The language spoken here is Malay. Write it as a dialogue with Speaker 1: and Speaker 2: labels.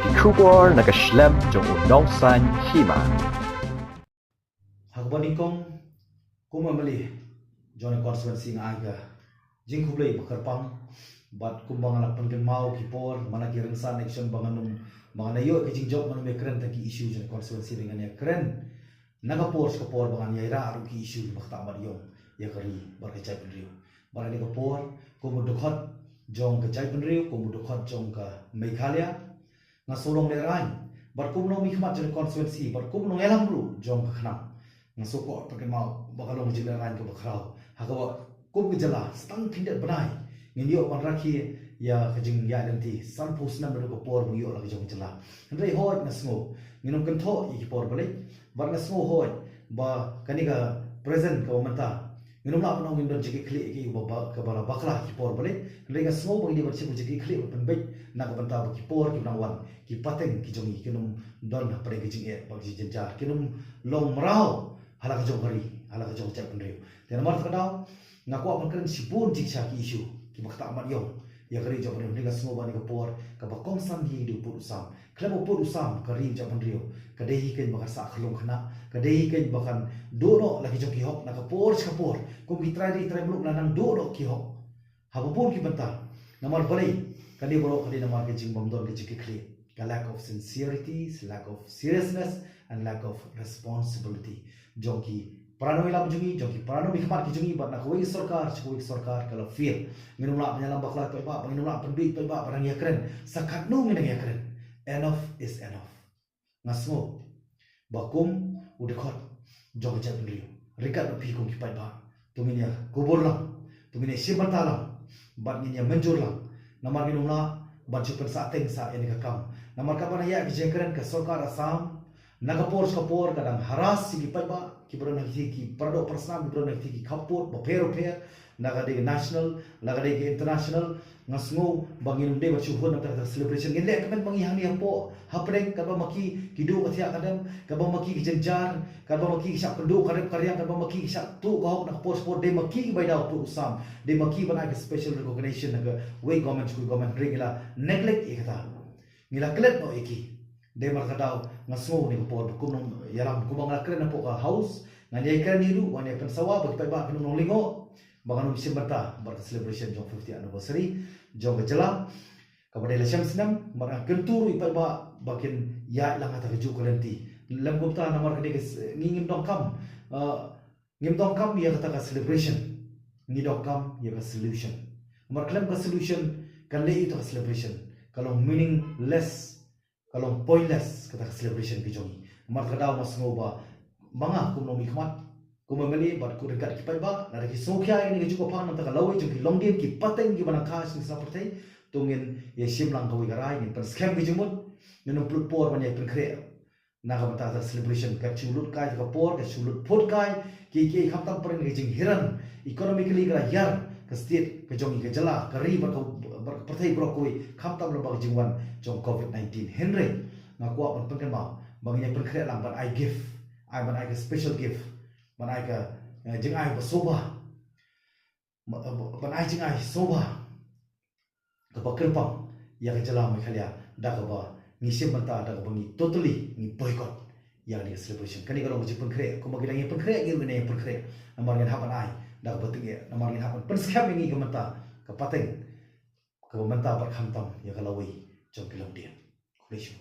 Speaker 1: ki kubor na kaslem jong unongsan hima.
Speaker 2: Hakbanikong kumamali John constituency nga aga jing kublay bakarpang bat kumbang anak pengen mau kipor mana kirang san action banganum mga nayo ki jing job manum keren taki issue John constituency dengan ya keren nagapor kapor bangan yaira aru ki issue bakta mariong ya kari barkacai penriu barani kapor kumudukhat jong kacai penriu kumudukhat jong ka Meghalaya nga solong lerai bar kumno mikmat John constituency bar kumno elang bru jong ka khnam nga soko pakai mau bakalong jila lain ke bakrau hakawa kum gejala stang tindak benai ngindio pan rakhi ya kajing ya nanti san pusna meru ko por ngiyo la kajong jela ndai hoi na sngo nginum kan tho yi por bale bar na sngo hoi ba kaniga present ka mata nginum la panong ngindon jiki kli ki ba ka bala bakla ki por bale ndai ga sngo bang di bar chibu jiki kli pen bai na ka banta ba ki por ki nawan ki pateng ki jongi kinum don pare kajing e ba ki jenjar kinum long mrao halaka jong kari halaka jong cak penriu dan mar kadau ngaku apan keren sibun jiksa ki isu ki bakta amat yong ya kari jong penriu dengan semua bani kapor ka bakong sam hi du put usam klebo put usam kari jong penriu kadehi ken bakar sa khlong khana kadehi ken bakan dono lagi jong ki hok na kapor kum ki trai bluk lanang dono ki hok habupun ki banta namar balai kadi boro kadi namar ke jing bomdon ke jiki kli a lack of sincerity, lack of seriousness, and lack of responsibility. Jongki parano ilam jungi, jongki parano mikmat ki jungi, but nak wei sarkar kalau feel. Minum la penyalam bakla tu iba, minum la penduit tu iba, parang ya keren. Sakat nu minang ya keren. Enough is enough. Ngasmo, bakum udekot, jong kecap pendiriu. Rikat lepi kum kipai ba. Tuminya kubur lang, tuminya simpan talang, bat ninya menjur lang. Namar minum la bancu pensateng sa ini kakam. Namar kapan ya kejengkeran ke Sarkar Assam nagapor kadang haras si kipai ba kibro na ki pardo personal kibro na ki kapor ba pero nagade national nagade international ngasngo bangin de bacu hon na celebration ngile kamen bangi hani hapo hapreng kaba maki kidu kathia kadam kaba maki kijenjar kaba maki sak kedu karep karya kaba maki sak tu gahok na sport de maki bai da pu usam de maki bana ke special recognition naga way government ringila neglect ikata ngila klet no iki de mar kadau ngasngo ni por kumnom yaram kumang lakren na po ka house nganyai kan niru wane pen sawa ba kipai ba kinong lingo bagan usia berta bar celebration jong 50th anniversary jong jela kepada lesiam senam bar kentur ipai ba bakin ya lang ata keju kalenti lem gupta namar kene ngingim dongkam ya kata ka celebration ngi dongkam ya ka solution mar klem ka solution kan le itu ka celebration kalau meaningless kalau pointless kata ka celebration ki jongi mar kadau mas ngoba manga kumno mikmat kumamali bat ku dekat kipai ba nada ki sokya ini juga pang nanta lawe jong ki longdien ki pateng ki bana khas ni sapertai tungin ye simlang kawi garai ni per scam ki jumut nenu plut por banya pen kre na ka bata celebration ka chulut kai ka por ka chulut pot kai ki khaptam per ni jing hiran economically gara yar ka state ka jongi ka jala ka ri bar pertai pro koi khaptam lo ba jingwan jong covid-19 henry na ko apan pen ma bangnya pen kre lang ban I give I ban I special gift ban ai ka jing ai ba soba ban ai jing ai soba ka ba kerpang ya ka jala Meghalaya da ka ba ngi simbanta da ka ba ngi totally ngi boycott ya ni celebration kani kalau mesti penkre ko magi langi penkre ngi mene penkre namar ngi hapan ai da ka bating ya namar ngi hapan perskap ngi ka mata ka pateng ka menta bar khamtam ya ka lawi jom kilom dia kulisho